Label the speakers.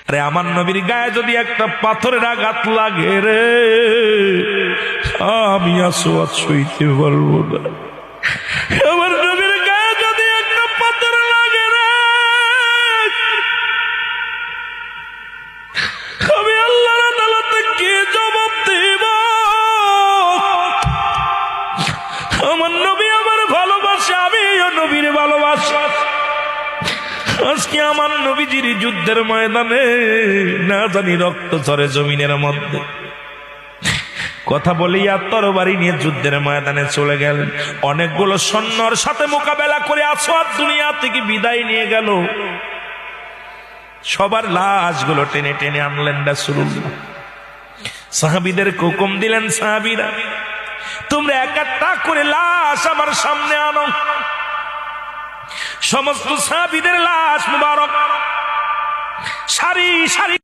Speaker 1: আরে আমার নবীর গায়ে যদি একটা পাথরের আঘাত লাগে রে, আমি আসওয়াদ সইতে পারবো না। আমার নবীর গায়ে যদি একটা পাথর লাগে রে, আমি আল্লাহর আদালতে কি জবাব দেব? আমার নবী আমার ভালোবাসা, আমিও নবীর ভালোবাসা। আজকে আমার নবীজির যুদ্ধের ময়দানে না জানি রক্ত ঝরে জমিনের মধ্যে। কথা বলিয়া তরবারি নিয়ে যুদ্ধের ময়দানে চলে গেলেন। অনেকগুলো সৈন্যর সাথে মোকাবেলা করে আসওয়াদ দুনিয়া থেকে বিদায় নিয়ে গেল। সবার লাশগুলো টেনে টেনে আনলেন রাসূলুল্লাহ। সাহাবীদের হুকুম দিলেন, সাহাবীরা তোমরা এক একটা করে লাশ আমার সামনে আনো। সমস্ত সাহাবীদের লাশ মুবারক সারি সারি